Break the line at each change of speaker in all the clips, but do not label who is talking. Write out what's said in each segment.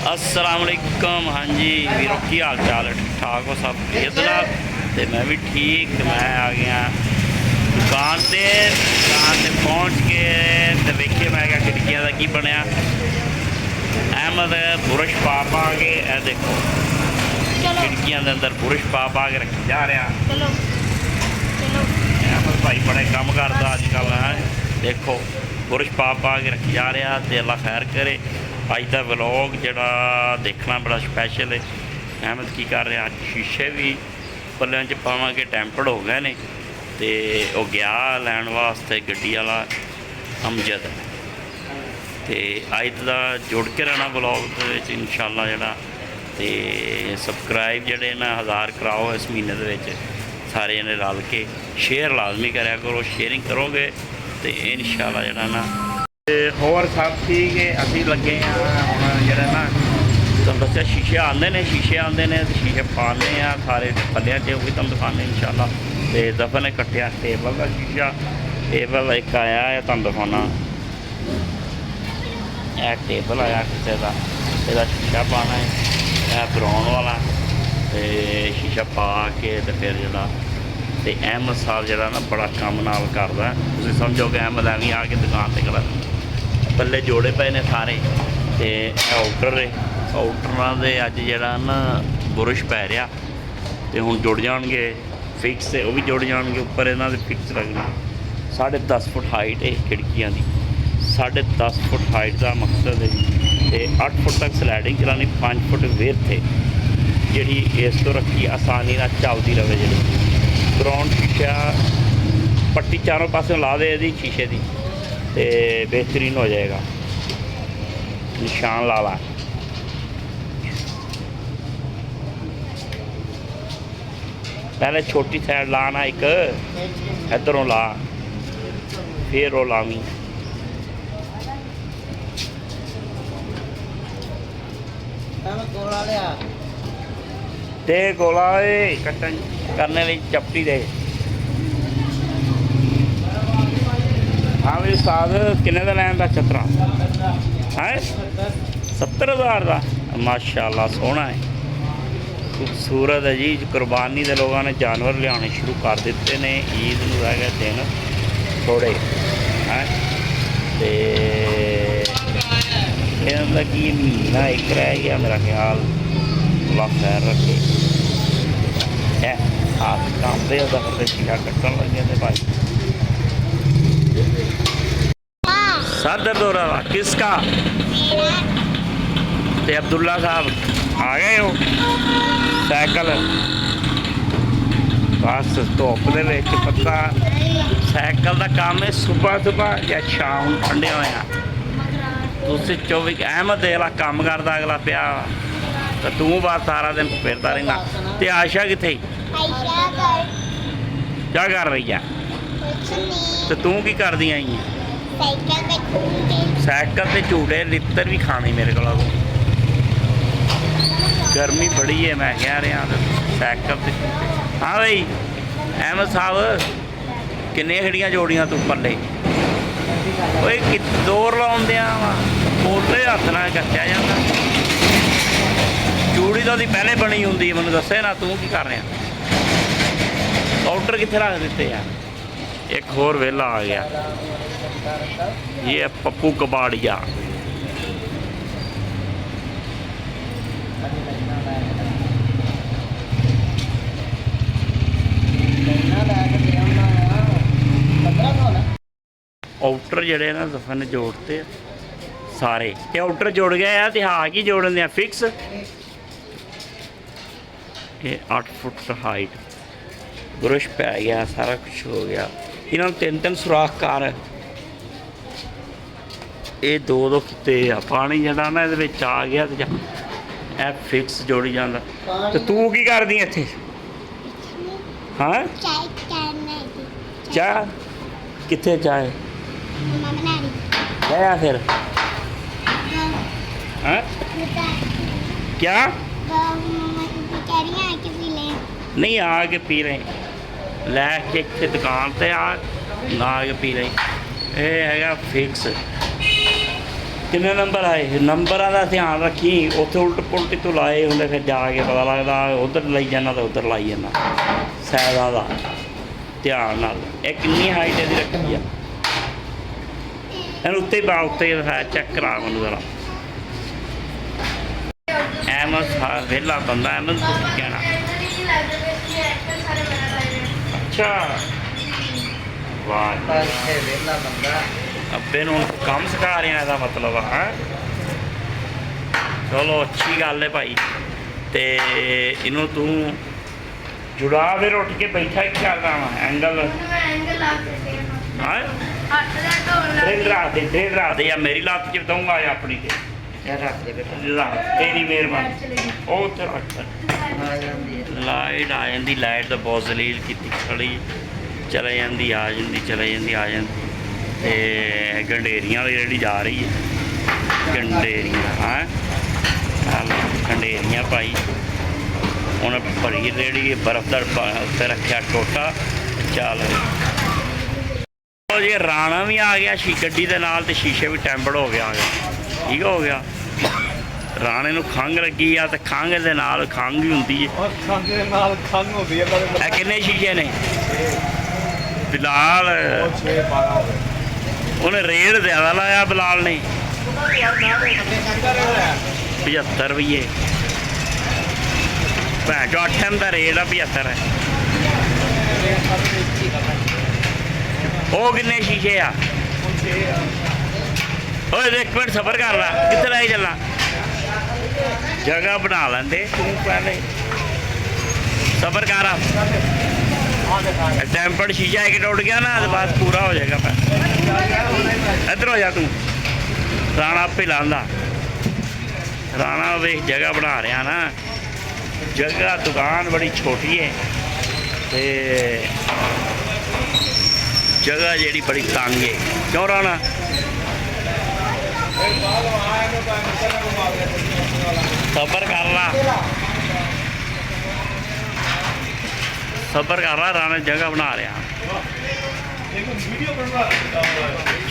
अस्सलाम वालेकुम। हाँ जी वीरों की हाल चाल है? ठीक ठाक हो सब? जनाब तो मैं भी ठीक। मैं आ गया दुकान से पहुँच के तो वेखिए मैं क्या खिड़कियाँ का की बनया। अहमद बुरश पा के ए देखो खिड़कियाँ के अंदर बुरश पा के रखी जा रहा। अहमद भाई बड़े काम करता अजकल है। देखो बुरश पा के रखी जा रहा। तो अल्लाह खैर करे। अज का व्लॉग जड़ा देखना बड़ा स्पैशल है। अहमद की कर रहा, शीशे भी पल्लियां च पावांगे, टैंपर्ड हो गए ने तो वह गया लैन वास्ते गड्डी वाला अमजद। तो अज का जुड़ के रहना ब्लॉग इंशाअल्लाह जड़ा। तो सबसक्राइब जड़े ना 1000 कराओ इस महीने के सारे जने रल के। शेयर लाजमी कराया करो, शेयरिंग करोगे तो इंशाअल्लाह जड़ा ना। होर सब ठीक है। अभी लगे हाँ हम जरा ना तुम दसिया शीशे आते हैं, शीशे पाने सारे पल्लियां च भी तुम दिखाने इंशाअल्लाह। तो दफा ने कट्टिया टेबल का शीशा, टेबल एक आया है तुम दिखाना। यह टेबल आया किसी का, यदा शीशा पाना है यह ब्राउन वाला। तो शीशा पा के तो फिर जरा तो अहमद साहब जरा ना बड़ा काम नाल करदा। तुसीं समझो कि अहमद एवं आके दुकान से खड़ा पल्ले जोड़े पे ने सारे। तो आउटर है, आउटरां दे अज जरा ना बुरश पै रहा। तो हुण जुड़ जाएंगे फिक्स, वो भी जुड़ जाएंगे। उपर इन्हां दे फिक्स लगने। 10.5 फुट हाइट है खिड़कियां की, 10.5 फुट हाइट का मकसद है। तो 8 फुट तक स्लैडिंग चलानी, 5 फुट विथ है जी। इस तो रखी आसानी ना चलती रहे जी। ग्राउंड शीशा पट्टी चारों पासों ला दे दी शीशे की तो बेहतरीन हो जाएगा। निशान ला ला। पहले छोटी साइड लाना एक, इधरों ला फिर वो लावी। दे गोला कट्टन करने लिए चपटी दे। हाँ भी उस्ताद किन्ने का लैन का छतरा है? 70,000 का माशाल्लाह सोहना है, खूबसूरत है जी। कुर्बानी के लोगों ने जानवर लियाने शुरू कर दिते ने। ईद में रह गए दिन थोड़े हैं। तो इन्होंने कि महीना एक रह गया मेरा ख्याल। अल्लाह खैर रखे। हाथ कांपते दफे शीशा कट्टन लगे थे भाई। सर दर्द हो रहा था किसका? ते अब्दुल्ला साहब आ गए हो? साइकिल बस धुप दे विच पता साइकिल का काम है सुबह या शाम ठंडे होया। तुसीं 24 अहमद देला काम करदा अगला पिया तो तू बाहर सारा दिन फिरदा रहना। ते आशा किथे? क्या कर रही है? तो तू की कर दी आई है? साइकिल ते झूटे लित्तर भी खाने मेरे को। गर्मी बड़ी है मैं कह रहा साइकिल ते झूटे। हाँ भाई अहमद साहब किन्नियां खिड़ियां जोड़ियां तू पल्ले? ओए कि जोर लाउंदे वा पोले हत्थ नाल कट्टिया जांदा। चूड़ी तो दी पहले बनी हुंदी मैनूं दस्से ना। तू की कर रहा? पाउडर कित्थे रख दिते यार? एक होर वेला आ गया। ये है पप्पू कबाड़िया। आउटर जड़े ना दफा ने जोड़ते सारे। ये आउटर जुड़ गए हैं तो हाँ की जोड़ने फिक्स। ये 8 फुट हाइट ब्रश पै गया, सारा कुछ हो गया। इन्होंने 3 सुराख कार ये 2 किते पानी जड़ा ना ये आ गया तो ए फिक्स जोड़ी जाता। तो तू की कर दी इत्थे? हाँ चाह कित्थे चाय है फिर? हाँ क्या नहीं आके पी रहे लैके इतने दुकान से आके पी रहे। ये है फिक्स ਕਿੰਨੇ ਨੰਬਰ ਆਏ? ਨੰਬਰਾਂ ਦਾ ਧਿਆਨ ਰੱਖੀ, ਉੱਥੇ ਉਲਟ ਪੁਲਟ ਤੋਂ ਲਾਏ ਹੁੰਦੇ, ਫਿਰ ਜਾ ਕੇ ਪਤਾ ਲੱਗਦਾ ਉਧਰ ਲਈ ਜਾਂਦਾ ਤਾਂ ਉਧਰ ਲਾਈ ਜਾਂਦਾ। ਸਾਈਡਾਂ ਦਾ ਧਿਆਨ ਨਾਲ। ਇਹ ਕਿੰਨੀ ਹਾਈਟ ਇਹਦੀ ਰੱਖੀ ਆ? ਇਹਨੂੰ ਉੱਤੇ ਪਾ, ਉੱਤੇ ਚੈੱਕ ਕਰਾ ਮੈਨੂੰ ਜ਼ਰਾ। ਅਹਿਮਦ ਵਿਹਲਾ ਬੰਦਾ, ਅਹਿਮਦ ਕੁਝ ਕਹਿਣਾ। ਅੱਛਾ ਵਾਹ,
ਵਿਹਲਾ ਬੰਦਾ
ਅੱਬੇ ਨੂੰ ਕੰਮ ਸਿਖਾ ਰਿਹਾ, ਇਹਦਾ ਮਤਲਬ ਆ। ਚਲੋ ਅੱਛੀ ਗੱਲ ਹੈ ਭਾਈ। ਤੇ ਇਹਨੂੰ ਤੂੰ ਜੁੜਾ, ਫਿਰ ਉੱਠ ਕੇ ਬੈਠਾ ਕੀ ਕਰਦਾ ਵਾ? ਐਂਗਲ ਹਾਂ ਡੇਢ ਰਾਤ ਜਾਂ ਮੇਰੀ ਲੱਤ ਚ ਦਊਂਗਾ ਜਾਂ ਆਪਣੀ ਤੇ
ਯਾਰ ਰੱਖ ਦੇ ਬੇਟਾ,
ਤੇਰੀ ਮਿਹਰਬਾਨੀ। ਉਹ ਉੱਥੇ ਰੱਖ,
ਆ ਜਾਂਦੀ ਹੈ।
ਲਾਈਟ ਆ ਜਾਂਦੀ, ਲਾਈਟ ਤਾਂ ਬਹੁਤ ਜ਼ਲੀਲ ਕੀਤੀ ਖੜੀ, ਚਲੇ ਜਾਂਦੀ ਆ ਜਾਂਦੀ, ਚਲੇ ਜਾਂਦੀ ਆ ਜਾਂਦੀ। ਤੇ ਗੰਡੇਰੀਆਂ ਵਾਲੀ ਜਿਹੜੀ ਜਾ ਰਹੀ ਹੈ, ਗੰਡੇਰੀਆਂ ਹਾਂ ਗੰਡੇਰੀਆਂ ਭਾਈ। ਹੁਣ ਭਰੀ ਰੇੜੀ ਬਰਫ ਦਾ ਉੱਤੇ ਰੱਖਿਆ ਟੋਟਾ, ਚੱਲ ਜੀ। ਰਾਣਾ ਵੀ ਆ ਗਿਆ ਗੱਡੀ ਦੇ ਨਾਲ, ਤੇ ਸ਼ੀਸ਼ੇ ਵੀ ਟੈਂਬੜ ਹੋ ਗਿਆ। ਠੀਕ ਹੋ ਗਿਆ। ਰਾਣੇ ਨੂੰ ਖੰਘ ਲੱਗੀ ਆ, ਤੇ ਖੰਘ ਦੇ ਨਾਲ ਖੰਘ ਹੀ ਹੁੰਦੀ ਹੈ।
ਖੰਘ ਦੇ ਨਾਲ ਖੰਘ ਹੁੰਦੀ ਹੈ।
ਇਹ ਕਿੰਨੇ ਸ਼ੀਸ਼ੇ ਨੇ ਬਿਲਾਲ?
6-12
ਉਹਨੇ ਰੇਟ ਜ਼ਿਆਦਾ ਲਾਇਆ ਬਿਲਾਲ ਨੇ, 75 ਰੁਪਈਏ। ਭੈਣ ਚੋ 8 ਦਾ ਰੇਟ ਆ, 75 ਹੈ। ਉਹ ਕਿੰਨੇ ਸ਼ੀਸ਼ੇ ਆ? ਓਏ ਇੱਕ ਮਿੰਟ ਸਬਰ ਕਰ ਲਾ, ਕਿੱਥੇ ਲੈ ਕੇ ਚੱਲਾਂ? ਜਗ੍ਹਾ ਬਣਾ ਲੈਂਦੇ ਤੂੰ, ਪਹਿਲੇ ਸਬਰ ਕਰ। ਟੈਂਪਰਡ ਸ਼ੀਸ਼ਾ ਇੱਕ ਟੁੱਟ ਗਿਆ ਨਾ, ਤੇ ਬਸ ਪੂਰਾ ਹੋ ਜਾਏਗਾ। ਫਿਰ ਇੱਧਰ ਹੋ ਜਾ ਤੂੰ। ਰਾਣਾ ਆਪੇ ਲਾਉਂਦਾ। ਰਾਣਾ ਵੇਖ ਜਗ੍ਹਾ ਬਣਾ ਰਿਹਾ ਨਾ, ਜਗ੍ਹਾ ਦੁਕਾਨ ਬੜੀ ਛੋਟੀ ਹੈ, ਤੇ ਜਗ੍ਹਾ ਜਿਹੜੀ ਬੜੀ ਤੰਗ ਹੈ। ਕਿਉਂ ਰਾਣਾ? ਸਬਰ ਕਰ ਲਾ, ਸਬਰ ਕਰ ਲਾ। ਰਾਣਾ ਜਗ੍ਹਾ ਬਣਾ ਰਿਹਾ।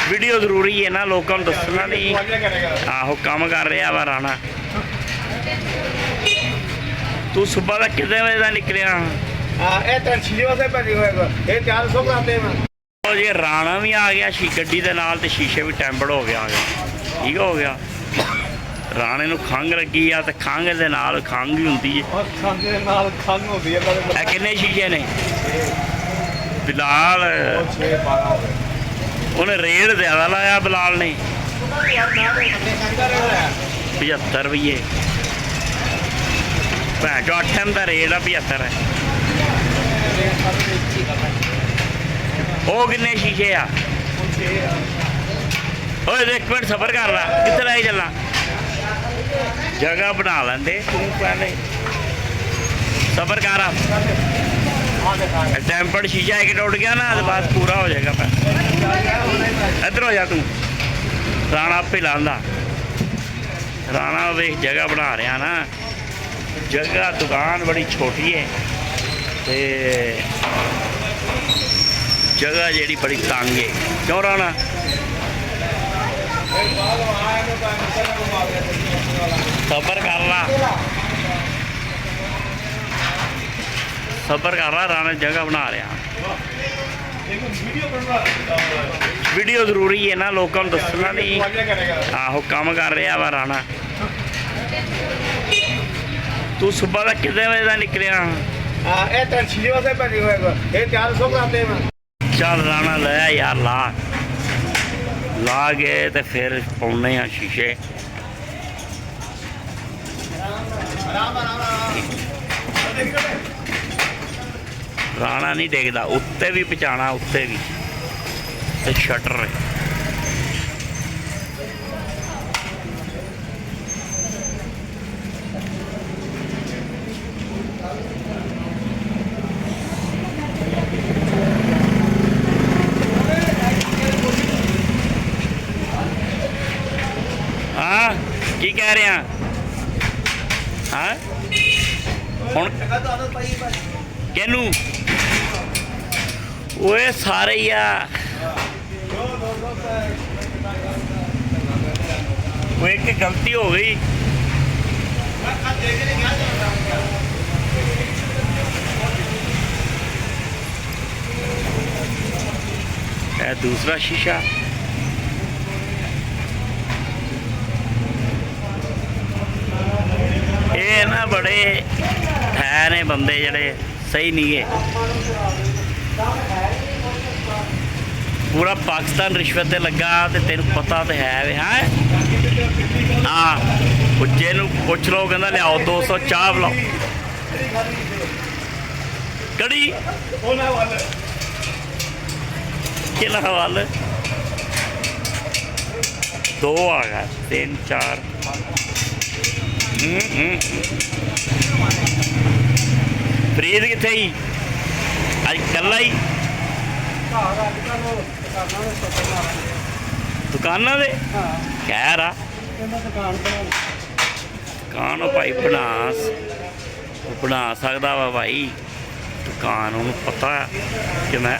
ਵੀਡੀਓ ਜ਼ਰੂਰੀ ਹੈ ਨਾ, ਲੋਕਾਂ ਨੂੰ ਦੱਸਣਾ ਨਹੀਂ। ਆਹੋ ਕੰਮ ਕਰ ਰਿਹਾ ਵਾ ਰਾਣਾ। ਤੂੰ ਸੁਬਹ ਦਾ ਕਿੰਨੇ ਵਜੇ ਦਾ ਨਿਕਲਿਆ?
ਇਹ ਤਾਂ 6 ਵਜੇ ਭੱਜੀ ਹੋਏਗਾ। ਇਹ 400 ਕਰਾਤੇ ਮੈਂ।
ਉਹ ਜੀ ਰਾਣਾ ਵੀ ਆ ਗਿਆ ਗੱਡੀ ਦੇ ਨਾਲ, ਤੇ ਸ਼ੀਸ਼ੇ ਵੀ ਟੈਂਬੜ ਹੋ ਗਿਆ। ਠੀਕ ਹੋ ਗਿਆ। ਰਾਣੇ ਨੂੰ ਖੰਘ ਲੱਗੀ ਆ, ਤੇ ਖੰਘ ਦੇ ਨਾਲ ਖੰਘ ਹੀ ਹੁੰਦੀ ਹੈ।
ਖੰਘ ਦੇ ਨਾਲ ਖੰਘ ਹੁੰਦੀ ਹੈ।
ਇਹ ਕਿੰਨੇ ਸ਼ੀਸ਼ੇ ਨੇ ਬਿਲਾਲ?
6-12
ਉਹਨੇ ਰੇਟ ਜ਼ਿਆਦਾ ਲਾਇਆ ਬਿਲਾਲ ਨੇ, 75 ਰੁਪਈਏ। ਭੈਣ ਚੋ 8 ਦਾ ਰੇਟ ਆ, 75 ਹੈ। ਉਹ ਕਿੰਨੇ ਸ਼ੀਸ਼ੇ ਆ? ਓਏ ਇੱਕ ਮਿੰਟ ਸਬਰ ਕਰ ਲਾ, ਕਿੱਥੇ ਲੈ ਕੇ ਚੱਲਾਂ? ਜਗ੍ਹਾ ਬਣਾ ਲੈਂਦੇ ਤੂੰ, ਪਹਿਲੇ ਸਬਰ ਕਰ। ਟੈਂਪਰਡ ਸ਼ੀਸ਼ਾ ਇੱਕ ਟੁੱਟ ਗਿਆ ਨਾ, ਤੇ ਬਸ ਪੂਰਾ ਹੋ ਜਾਏਗਾ। ਫਿਰ ਇੱਧਰ ਹੋ ਜਾ ਤੂੰ। ਰਾਣਾ ਆਪੇ ਲਾਉਂਦਾ। ਰਾਣਾ ਵੇਖ ਜਗ੍ਹਾ ਬਣਾ ਰਿਹਾ ਨਾ, ਜਗ੍ਹਾ ਦੁਕਾਨ ਬੜੀ ਛੋਟੀ ਹੈ, ਤੇ ਜਗ੍ਹਾ ਜਿਹੜੀ ਬੜੀ ਤੰਗ ਹੈ। ਕਿਉਂ ਰਾਣਾ? ਸਬਰ ਕਰ ਲਾ, ਸਬਰ ਕਰ ਲਾ। ਰਾਣਾ ਜਗ੍ਹਾ ਬਣਾ ਰਿਹਾ। ਵੀਡੀਓ ਜ਼ਰੂਰੀ ਹੈ ਨਾ, ਲੋਕਾਂ ਨੂੰ ਦੱਸਣਾ ਨਹੀਂ। ਆਹੋ ਕੰਮ ਕਰ ਰਿਹਾ ਵਾ ਰਾਣਾ। ਤੂੰ ਸੁਬਹ ਦਾ ਕਿੰਨੇ ਵਜੇ ਦਾ ਨਿਕਲਿਆ?
ਇਹ ਤਾਂ 6 ਵਜੇ ਭੱਜੀ ਹੋਏਗਾ। ਇਹ 400 ਕਰਾਤੇ ਮੈਂ।
ਚੱਲ ਰਾਣਾ ਲੈ ਯਾਰ, ਲਾ ਕੇ ਤੇ ਫਿਰ ਪਾਉਣੇ ਆ ਸ਼ੀਸ਼ੇ। ਰਾਣਾ ਨਹੀਂ ਡਿੱਗਦਾ, ਉੱਤੇ ਵੀ ਪਹੁੰਚਾਣਾ, ਉੱਤੇ ਵੀ ਤੇ ਸ਼ਟਰ ਹੈ। ਹਾਂ ਕੀ ਕਹਿ ਰਿਹਾ? ਹਾਂ ਹੁਣ ਕਿਹਨੂੰ? ਓਏ ਸਾਰੇ ਹੀ ਆ। ਉਹ ਇੱਕ ਗਲਤੀ ਹੋ ਗਈ। ਇਹ ਦੂਸਰਾ ਸ਼ੀਸ਼ਾ ਇਹ ਨਾ ਬੜੇ ਹੈ ਨੇ ਬੰਦੇ ਜਿਹੜੇ ਸਹੀ ਨਹੀਂ ਗੇ। ਪੂਰਾ ਪਾਕਿਸਤਾਨ ਰਿਸ਼ਵਤ ਤੇ ਲੱਗਾ ਤੇ ਤੈਨੂੰ ਪਤਾ ਤੇ ਹੈ ਵੇ ਹੈ। ਹਾਂ ਪੁੱਜੇ ਨੂੰ ਪੁੱਛ ਲਓ, ਕਹਿੰਦਾ ਲਿਆਓ 200 ਚਾਹ ਬੁਲਾਓ। ਕੜੀ ਕਿਹੜਾ ਹਵਾਲ 2 ਆ ਗਿਆ 3 4 ਫਰੀਦ ਕਿੱਥੇ ਹੀ ਅੱਜ ਕੱਲਾ ਹੀ ਦੁਕਾਨਾਂ ਦੇ ਕਹਿ ਰਾ ਦੁਕਾਨ ਉਹ ਭਾਈ ਬਣਾ ਸਕਦਾ ਵਾ ਭਾਈ ਦੁਕਾਨ। ਉਹਨੂੰ ਪਤਾ ਕਿ ਮੈਂ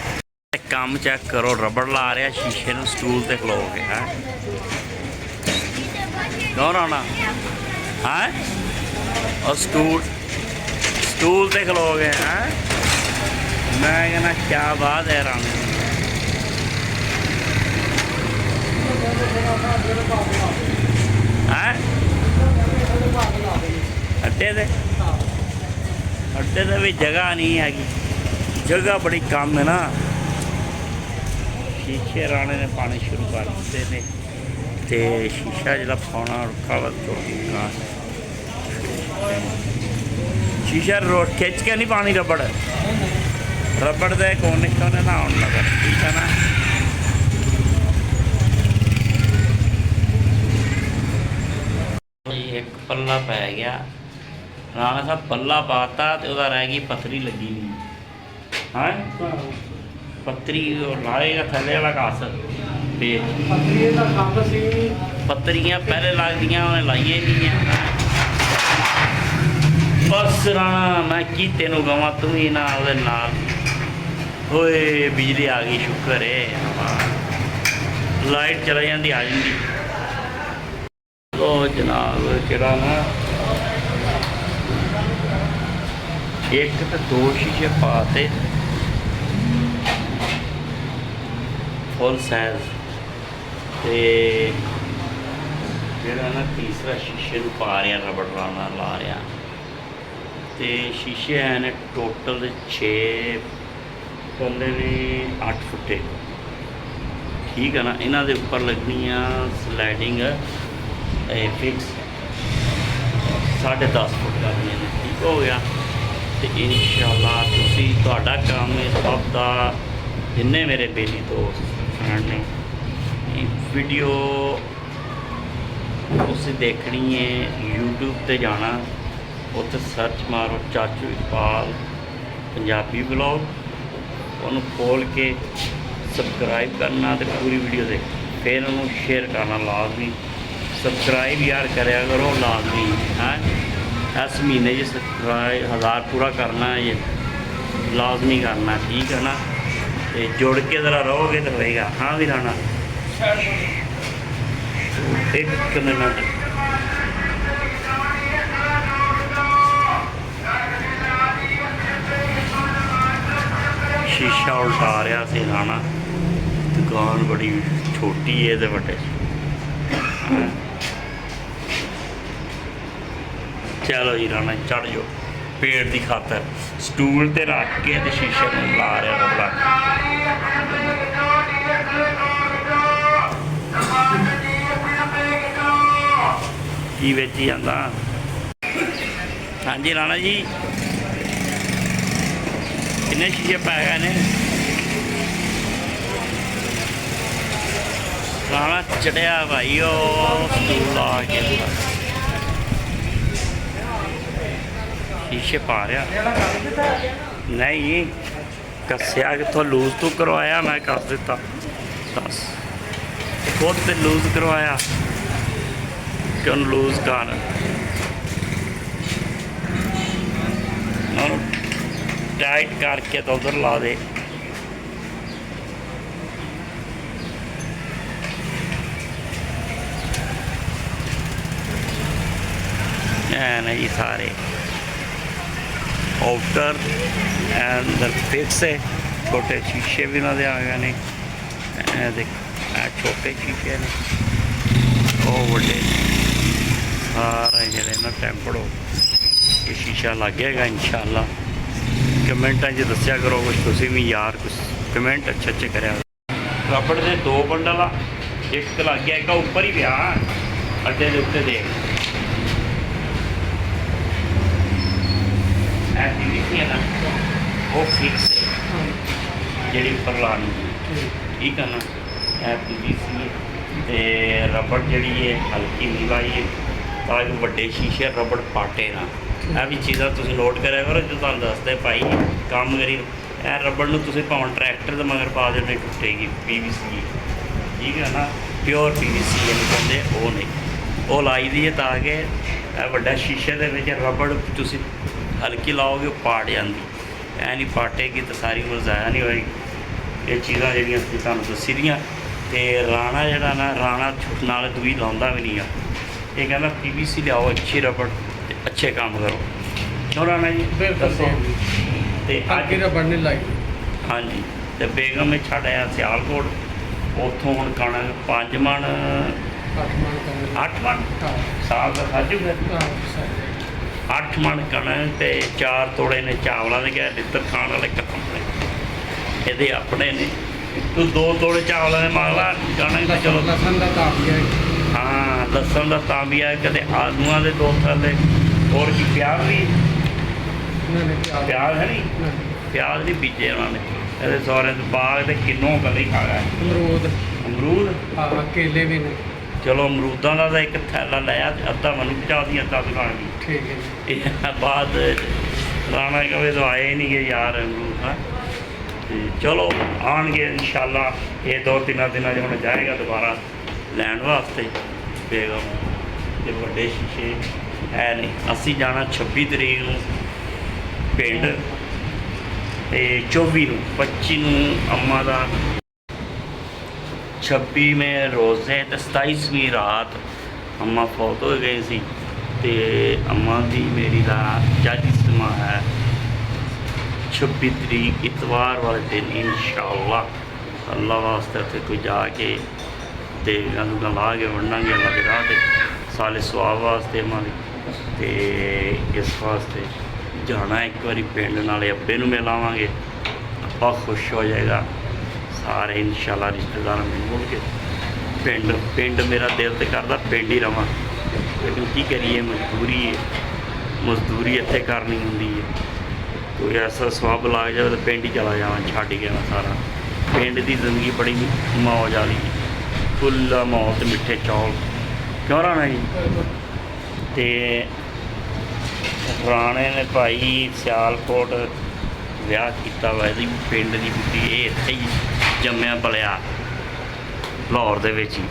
ਕੰਮ ਚੈੱਕ ਕਰੋ, ਰਬੜ ਲਾ ਰਿਹਾ ਸ਼ੀਸ਼ੇ ਨੂੰ ਸਟੂਲ ਤੇ ਖਲੋ ਕੇ ਹੈ। ਕੌਣ ਆਉਣਾ ਹੈ? ਔਰ ਸਟੂਲ ਤੇ ਖਲੋ ਗਏ ਹੈ। ਮੈਂ ਕਹਿੰਦਾ ਕਿਆ ਬਾਤ ਹੈ ਰੰਗ ਹੈ। ਅੱਡੇ ਤੇ ਵੀ ਜਗ੍ਹਾ ਨਹੀਂ ਹੈਗੀ, ਜਗ੍ਹਾ ਬੜੀ ਕਮ ਹੈ ਨਾ। ਸ਼ੀਸ਼ੇ ਰਾਣੇ ਨੇ ਪਾਣੇ ਸ਼ੁਰੂ ਕਰ ਦਿੱਤੇ ਨੇ ਤੇ ਸ਼ੀਸ਼ਾ ਜਿਹੜਾ ਪਾਉਣਾ ਔਖਾ ਵਾ ਚੁੱਕਾ। ਸ਼ੀਸ਼ਾ ਰੋਡ ਖਿੱਚ ਕੇ ਨਹੀਂ ਪਾਣੀ, ਰਬੜ ਦੇ ਕੋਨੇ ਕੋਨੇ ਨਾ ਆਉਣ ਲੱਗਾ। ਠੀਕ ਹੈ ਨਾ। ਇੱਕ ਪੱਲਾ ਪੈ ਗਿਆ ਰਾਣਾ ਸਾਹਿਬ, ਪੱਲਾ ਪਾਤਾ ਤੇ ਉਹਦਾ ਰਹਿ ਗਈ ਪੱਥਰੀ ਲੱਗੀ ਨਹੀਂ ਹੈ। ਪੱਤਰੀ ਉਹ ਲਾਏਗਾ ਥੱਲੇ ਵਾਲਾ ਘਾਸ ਤੇ ਪੱਤਰੀਆਂ ਪਹਿਲੇ ਲੱਗਦੀਆਂ ਉਹਨੇ ਲਾਈਆਂ ਹੀ ਨਹੀਂ ਆ। ਬਸ ਰਾਣਾ ਮੈਂ ਕੀ ਤੈਨੂੰ ਕਹਾਂ, ਤੂੰ ਹੀ ਨਾ ਉਹਦੇ ਨਾਲ। ਓਏ ਬਿਜਲੀ ਆ ਗਈ, ਸ਼ੁਕਰ ਹੈ। ਲਾਈਟ ਚਲਾ ਜਾਂਦੀ ਆ ਜਾਂਦੀ। ਉਹ ਜਨਾਬ ਜਿਹੜਾ ਨਾ ਇੱਕ ਤੇ 2 ਸ਼ੀਸ਼ੇ ਪਾਤੇ ਫੁੱਲ ਸਾਈਜ਼ ਤੇ ਜਿਹੜਾ ਨਾ ਤੀਸਰਾ ਸ਼ੀਸ਼ੇ ਨੂੰ ਪਾ ਰਿਹਾ ਰਬੜ ਨਾਲ ਲਾ ਰਿਹਾ ਤੇ ਸ਼ੀਸ਼ੇ ਹੈ ਨੇ ਟੋਟਲ 6 ਕੱਲੇ ਨੇ 8 ਫੁੱਟੇ। ਠੀਕ ਹੈ ਨਾ। ਇਹਨਾਂ ਦੇ ਉੱਪਰ ਲੱਗਣੀਆਂ ਸਲਾਈਡਿੰਗ ਫਿਕਸ 10.5 ਫੁੱਟ ਕਰਨੀਆਂ ਨੇ। ਠੀਕ ਹੋ ਗਿਆ ਤੇ ਇਨਸ਼ਾਅੱਲਾ ਤੁਸੀਂ ਤੁਹਾਡਾ ਕੰਮ ਇਸ ਸਭ ਦਾ ਜਿੰਨੇ ਮੇਰੇ ਬੇਲੀ ਦੋਸਤ ਫਰੈਂਡ ਨੇ ਇਹ ਵੀਡੀਓ ਤੁਸੀਂ ਦੇਖਣੀ ਹੈ YouTube ਤੇ ਜਾਣਾ, ਉੱਥੇ ਸਰਚ ਮਾਰੋ ਚਾਚੂ ਇਕਬਾਲ ਪੰਜਾਬੀ ਵਲੌਗ, ਉਹਨੂੰ ਖੋਲ ਕੇ ਸਬਸਕ੍ਰਾਈਬ ਕਰਨਾ ਤੇ ਪੂਰੀ ਵੀਡੀਓ ਦੇਖ ਫਿਰ ਉਹਨੂੰ ਸ਼ੇਅਰ ਕਰਨਾ ਲਾਜ਼ਮੀ। ਸਬਸਕ੍ਰਾਈਬ ਯਾਰ ਕਰਿਆ ਕਰੋ ਲਾਜ਼ਮੀ ਹੈ। ਇਸ ਮਹੀਨੇ 'ਚ ਸਬਸਕ੍ਰਾਈਬ 1000 ਪੂਰਾ ਕਰਨਾ ਹੈ, ਲਾਜ਼ਮੀ ਕਰਨਾ। ਠੀਕ ਹੈ ਨਾ। ਤੇ ਜੁੜ ਕੇ ਜ਼ਰਾ ਰਹੋਗੇ ਤਾਂ ਹੋਏਗਾ। ਹਾਂ ਵੀ ਰਾਣਾ ਇੱਕ ਮਿੰਟ ਸ਼ੀਸ਼ਾ ਉਲਟਾ ਰਿਹਾ ਸੀ ਰਾਣਾ। ਦੁਕਾਨ ਬੜੀ ਛੋਟੀ ਹੈ ਤੇ ਵੱਡੇ। ਚਲੋ ਜੀ ਰਾਣਾ ਚੜ੍ਹ ਜਾਓ ਪੇੜ ਦੀ ਖਾਤਰ। ਸਟੂਲ ਤੇ ਰੱਖ ਕੇ ਤੇ ਸ਼ੀਸ਼ੇ ਨੂੰ ਲਾ ਰਿਹਾ ਰਬੜਾ। ਕੀ ਵੇਚੀ ਜਾਂਦਾ? ਹਾਂਜੀ ਰਾਣਾ ਜੀ ਕਿੰਨੇ ਸ਼ੀਸ਼ੇ ਪੈ ਗਏ ਨੇ? ਰਾਣਾ ਚੜਿਆ ਭਾਈ ਉਹ ਸਟੂਲ ਲਾ ਕੇ ਸ਼ੀਸ਼ੇ ਪਾ ਰਿਹਾ। ਨਹੀਂ ਕੱਸਿਆ ਕਿੱਥੋਂ, ਲੂਜ਼ ਤੂੰ ਕਰਵਾਇਆ, ਮੈਂ ਕੱਸ ਦਿੱਤਾ। ਦੱਸ ਖੁਦ ਤੇ ਲੂਜ਼ ਕਰਵਾਇਆ ਕਿ ਉਹਨੂੰ ਲੂਜ਼ ਕਰ। ਉਹਨੂੰ ਟਾਈਟ ਕਰਕੇ ਤਾਂ ਉਧਰ ਲਾ ਦੇ। ਐ ਨੇ ਜੀ ਸਾਰੇ ਆਊਟਰ ਅੰਦਰ ਫਿਕਸ ਹੈ। ਛੋਟੇ ਸ਼ੀਸ਼ੇ ਵੀ ਉਹਨਾਂ ਦੇ ਆ ਗਏ ਨੇ। ਇਹ ਦੇਖੋ ਇਹ ਛੋਟੇ ਸ਼ੀਸ਼ੇ ਨੇ, ਉਹ ਵੱਡੇ ਸਾਰੇ ਜਿਹੜੇ ਨਾ ਟੈਂਪਰਡ ਹੋ ਇਹ ਸ਼ੀਸ਼ਾ ਲੱਗ ਜਾਏਗਾ ਇਨਸ਼ਾਅੱਲਾ। ਕਮੈਂਟਾਂ 'ਚ ਦੱਸਿਆ ਕਰੋ ਕੁਛ ਤੁਸੀਂ ਵੀ ਯਾਰ, ਕੁਛ ਕਮੈਂਟ ਅੱਛੇ ਕਰਿਆ। ਰਬੜ ਦੇ 2 ਬੰਡਲ ਆ, ਇੱਕ ਲੱਗ ਗਿਆ, ਇੱਕ ਉੱਪਰ ਹੀ ਪਿਆ ਅੱਡੇ ਦੇ ਉੱਤੇ ਦੇਖ। ਐਕਟੀਵਿਟੀ ਹੈ ਨਾ ਉਹ ਫਿਕਸ ਹੈ ਜਿਹੜੀ ਉੱਪਰ ਲਾਣੀ, ਠੀਕ ਹੈ ਨਾ। ਇਹ PVC ਤੇ ਰਬੜ ਜਿਹੜੀ ਹੈ ਹਲਕੀ ਨਹੀਂ ਲਾਈ ਹੈ ਤਾਂ ਕਿ ਵੱਡੇ ਸ਼ੀਸ਼ੇ ਰਬੜ ਪਾਟੇ ਨਾ। ਇਹ ਵੀ ਚੀਜ਼ਾਂ ਤੁਸੀਂ ਨੋਟ ਕਰਿਆ ਕਰੋ ਜੋ ਤੁਹਾਨੂੰ ਦੱਸਦੇ ਭਾਈ ਕੰਮ ਕਰੀ। ਇਹ ਰਬੜ ਨੂੰ ਤੁਸੀਂ ਭਾਵੇਂ ਟਰੈਕਟਰ ਦੇ ਮਗਰ ਪਾ ਦਿਓ ਨਹੀਂ ਟੁੱਟੇਗੀ। PVC ਠੀਕ ਹੈ ਨਾ, ਪਿਓਰ PVC ਇਹਨੂੰ ਕਹਿੰਦੇ, ਉਹ ਨਹੀਂ। ਉਹ ਲਾਈ ਦੀ ਹੈ ਤਾਂ ਕਿ ਇਹ ਵੱਡਾ ਸ਼ੀਸ਼ੇ ਦੇ ਵਿੱਚ ਰਬੜ ਤੁਸੀਂ ਹਲਕੀ ਲਾਓਗੇ ਉਹ ਪਾਟ ਜਾਂਦੀ। ਐ ਨਹੀਂ ਪਾਟੇਗੀ ਤਾਂ ਸਾਰੀ ਉਮਰ ਜ਼ਾਇਆ ਨਹੀਂ ਹੋਏਗੀ। ਇਹ ਚੀਜ਼ਾਂ ਜਿਹੜੀਆਂ ਅਸੀਂ ਤੁਹਾਨੂੰ ਦੱਸੀ ਦੀਆਂ। ਅਤੇ ਰਾਣਾ ਜਿਹੜਾ ਨਾ, ਰਾਣਾ ਨਾਲ ਦੂਈ ਲਾਉਂਦਾ ਵੀ ਨਹੀਂ ਆ। ਇਹ ਕਹਿੰਦਾ PVC ਲਿਆਓ ਅੱਛੀ ਰਬੜ ਅਤੇ ਅੱਛੇ ਕੰਮ ਕਰੋ। ਕਿਉਂ ਰਾਣਾ ਜੀ ਦੱਸੋ। ਅਤੇ
ਅੱਗੇ ਰਬੜ ਨਹੀਂ ਲਾਈ।
ਹਾਂਜੀ, ਅਤੇ ਬੇਗਮ ਵਿੱਚ ਛੱਡ ਆਇਆ ਸਿਆਲਕੋਟ। ਉੱਥੋਂ ਹੁਣ ਕਣਕ 5 ਮਣ 8 ਮਣ ਸਾਲ ਦਾ ਸਾਜੂ ਫਿਰ 8 ਮਣ ਕਣਕ ਅਤੇ 4 ਤੋੜੇ ਨੇ ਚਾਵਲਾਂ ਦੇ। ਕਿਹਾ ਲਿੱਤਰ ਖਾਣ ਵਾਲੇ ਖਤਮ ਨੇ, ਇਹਦੇ ਆਪਣੇ ਨੇ। ਤੂੰ 2 ਤੋੜੇ ਚਾਵਲਾਂ ਦੇ ਮੰਗ ਲਾ, ਕਣਕ ਤਾਂ ਚਲੋ
ਲਸਣ ਦਾ ਤਾਪੀਆ।
ਹਾਂ ਲਸਣ ਦਾ ਤਾਂਬੀਆ, ਕਦੇ ਆਲੂਆਂ ਦੇ 2 ਥੈਲੇ। ਹੋਰ ਕੀ ਪਿਆਜ਼ ਵੀ, ਪਿਆਜ਼ ਹੈ ਨਹੀਂ, ਪਿਆਜ਼ ਨਹੀਂ ਬੀਜੇ ਉਹਨਾਂ ਨੇ। ਇਹਦੇ ਸਹੁਰੇ ਦੇ ਬਾਗ ਦੇ ਕਿੰਨੋਂ ਕਦੇ ਖਾ ਗਏ। ਅਮਰੂਦ
ਹਾਂ, ਕੇਲੇ ਵੀ ਨੇ।
ਚਲੋ ਅਮਰੂਦਾਂ ਦਾ ਤਾਂ ਇੱਕ ਥੈਲਾ ਲਿਆ, ਅੱਧਾ ਮੈਨੂੰ ਪਹੁੰਚਾ ਦੀ, ਅੱਧਾ ਦੁਕਾਨ ਦੀ।
ਠੀਕ ਹੈ ਜੀ।
ਇਹ ਬਾਅਦ ਰਾਣਾ ਕਵੇ ਤਾਂ ਆਏ ਨਹੀਂ ਗਏ ਯਾਰ ਅਮਰੂਦ। ਹਾਂ ਅਤੇ ਚਲੋ ਆਉਣਗੇ ਇਨਸ਼ਾਅੱਲਾ। ਇਹ 2-3 ਦਿਨਾਂ 'ਚ ਹੁਣ ਜਾਏਗਾ ਦੁਬਾਰਾ ਲੈਣ ਵਾਸਤੇ ਬੇਗਮ ਦੇ ਵੱਡੇ ਸ਼ੀਸ਼ੇ। ਹੈ ਨਹੀਂ, ਅਸੀਂ ਜਾਣਾ 26 ਤਰੀਕ ਨੂੰ ਪਿੰਡ ਅਤੇ 24 ਨੂੰ 25 ਨੂੰ ਅੰਮਾ ਦਾ 26ਵੇਂ ਰੋਜ਼ੇ ਅਤੇ 27ਵੀਂ ਰਾਤ ਅੰਮਾ ਫੌਤ ਹੋ ਗਏ ਸੀ। ਅਤੇ ਅੰਮਾ ਦੀ ਮੇਰੀ ਦਾ ਜਾਜੀ ਸਮਾਂ ਹੈ 26 ਤਰੀਕ ਇਤਵਾਰ ਵਾਲੇ ਦਿਨ ਇਨਸ਼ਾਅੱਲਾ। ਅੱਲਾ ਵਾਸਤੇ ਉੱਥੇ ਕੋਈ ਜਾ ਕੇ ਅਤੇ ਗਾਂ ਲਾ ਕੇ ਵੰਡਾਂਗੇ ਅੱਲਾ ਦੇ ਰਾਹ 'ਤੇ ਸਾਲੇ ਸਵਾਬ ਵਾਸਤੇ ਅੰਮਾ ਦੀ। ਅਤੇ ਇਸ ਵਾਸਤੇ ਜਾਣਾ ਇੱਕ ਵਾਰੀ ਪਿੰਡ, ਨਾਲੇ ਅੱਬੇ ਨੂੰ ਮਿਲ ਆਵਾਂਗੇ, ਅੱਬਾ ਖੁਸ਼ ਹੋ ਜਾਏਗਾ ਸਾਰੇ ਇਨਸ਼ਾਅੱਲਾ। ਰਿਸ਼ਤੇਦਾਰਾਂ ਨੂੰ ਮਿਲ ਕੇ ਪਿੰਡ ਮੇਰਾ ਦਿਲ ਤਾਂ ਕਰਦਾ ਪਿੰਡ ਹੀ ਰਵਾਂ, ਲੇਕਿਨ ਕੀ ਕਰੀਏ, ਮਜ਼ਦੂਰੀ ਇੱਥੇ ਕਰਨੀ ਹੁੰਦੀ ਹੈ। ਕੋਈ ਐਸਾ ਸਵਾਬ ਲੱਗ ਜਾਵੇ ਤਾਂ ਪਿੰਡ ਹੀ ਚਲਾ ਜਾਵਾਂ, ਛੱਡ ਗਿਆ ਮੈਂ ਸਾਰਾ। ਪਿੰਡ ਦੀ ਜ਼ਿੰਦਗੀ ਬੜੀ ਮੌਜ ਵਾਲੀ, ਫੁੱਲ ਮੌਤ ਮਿੱਠੇ ਚੌਲ। ਕਿਉਂ ਰਾਣਾ ਜੀ। ਅਤੇ ਰਾਣੇ ਨੇ ਭਾਈ ਸਿਆਲਕੋਟ ਵਿਆਹ ਕੀਤਾ ਵਾ, ਇਹਦੀ ਪਿੰਡ ਦੀ ਕੁੜੀ, ਇਹ ਇੱਥੇ ਹੀ ਜੰਮਿਆ ਪਲਿਆ ਲਾਹੌਰ ਦੇ ਵਿੱਚ ਹੀ।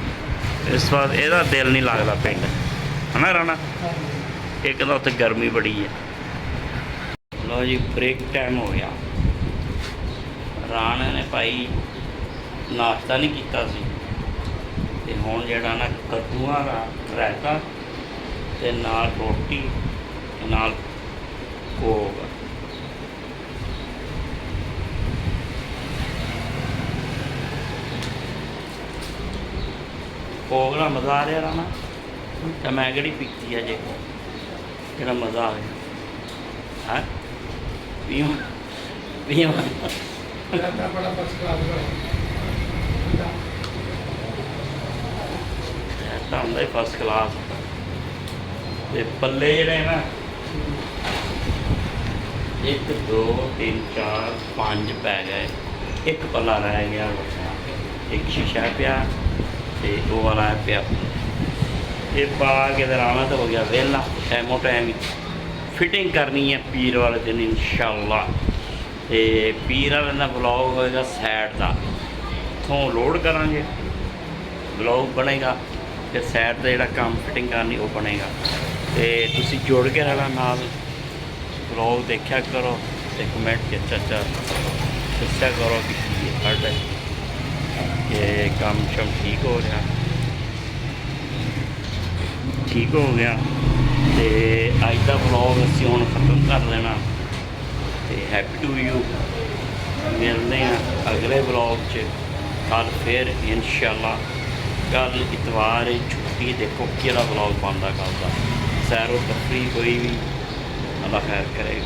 ਇਸ ਵਾਰ ਇਹਦਾ ਦਿਲ ਨਹੀਂ ਲੱਗਦਾ ਪਿੰਡ, ਹੈ ਨਾ ਰਾਣਾ। ਇੱਕ ਤਾਂ ਉੱਥੇ ਗਰਮੀ ਬੜੀ ਹੈ। ਲਓ ਜੀ ਬ੍ਰੇਕ ਟਾਈਮ ਹੋ ਗਿਆ। ਰਾਣੇ ਨੇ ਭਾਈ ਨਾਸ਼ਤਾ ਨਹੀਂ ਕੀਤਾ ਸੀ, ਅਤੇ ਹੁਣ ਜਿਹੜਾ ਨਾ ਕੱਦੂਆਂ ਦਾ ਰਾਇਤਾ ਅਤੇ ਨਾਲ ਰੋਟੀ ਅਤੇ ਨਾਲ ਕੋਕ। ਕੋਕ ਨਾਲ ਮਜ਼ਾ ਆ ਰਿਹਾ ਰਾਣਾ, ਤਾਂ ਮੈਂ ਕਿਹੜੀ ਪੀਤੀ ਅਜੇ ਜਿਹੜਾ ਮਜ਼ਾ ਆ ਗਿਆ। ਹੈ ਪੀਓ
ਬੜਾ ਫਸਟ ਕਲਾਸ
ਤਾਂ ਹੁੰਦਾ ਹੀ ਫਸਟ ਕਲਾਸ। ਅਤੇ ਪੱਲੇ ਜਿਹੜੇ ਨਾ 1 2 3 4 5 ਪੈ ਗਏ, ਇੱਕ ਪੱਲਾ ਰਹਿ ਗਿਆ, ਇੱਕ ਸ਼ੀਸ਼ਾ ਪਿਆ ਅਤੇ ਉਹ ਵਾਲਾ ਪਿਆ। ਇਹ ਪਾ ਕੇ ਤੇ ਰਾਣਾ ਤਾਂ ਹੋ ਗਿਆ ਵਿਹਲਾ, ਟਾਈਮੋ ਟਾਈਮ ਹੀ ਫਿਟਿੰਗ ਕਰਨੀ ਹੈ ਪੀਰ ਵਾਲੇ ਦਿਨ ਇਨਸ਼ਾਅੱਲਾ। ਅਤੇ ਪੀਰ ਵਾਲੇ ਦਾ ਵਲੋਗ ਹੋਏਗਾ ਸਾਈਡ ਦਾ, ਉੱਥੋਂ ਲੋਡ ਕਰਾਂਗੇ, ਵਲੋਗ ਬਣੇਗਾ, ਫਿਰ ਸਾਈਡ ਦਾ ਜਿਹੜਾ ਕੰਮ ਫਿਟਿੰਗ ਕਰਨੀ ਉਹ ਬਣੇਗਾ। ਅਤੇ ਤੁਸੀਂ ਜੁੜ ਕੇ ਰਹਿਣਾ ਨਾਲ, ਵਲੋਗ ਦੇਖਿਆ ਕਰੋ ਅਤੇ ਕਮੈਂਟ 'ਚ ਅੱਛਾ ਦੱਸਿਆ ਕਰੋ ਕਿ ਕੀ ਹੈ ਸਾਡਾ ਇਹ ਕੰਮ ਸ਼ਮ ਠੀਕ ਹੋ ਰਿਹਾ, ਠੀਕ ਹੋ ਗਿਆ। ਤੇ ਅੱਜ ਦਾ ਵਲੌਗ ਅਸੀਂ ਹੁਣ ਖਤਮ ਕਰ ਲੈਣਾ ਤੇ ਹੈਪੀ ਟੂ ਯੂ। ਮਿਲਦੇ ਹਾਂ ਅਗਲੇ ਵਲੌਗ 'ਚ ਕੱਲ ਫਿਰ ਇਨਸ਼ਾਅੱਲਾ। ਕੱਲ ਇਤਵਾਰ ਹੈ, ਛੁੱਟੀ। ਦੇਖੋ ਕਿਹੜਾ ਵਲੌਗ ਬਣਦਾ ਕੱਲ ਦਾ। ਸੈਰੋ ਤਫਰੀਹ ਕੋਈ ਵੀ। ਅੱਲਾ ਖੈਰ ਕਰੇ।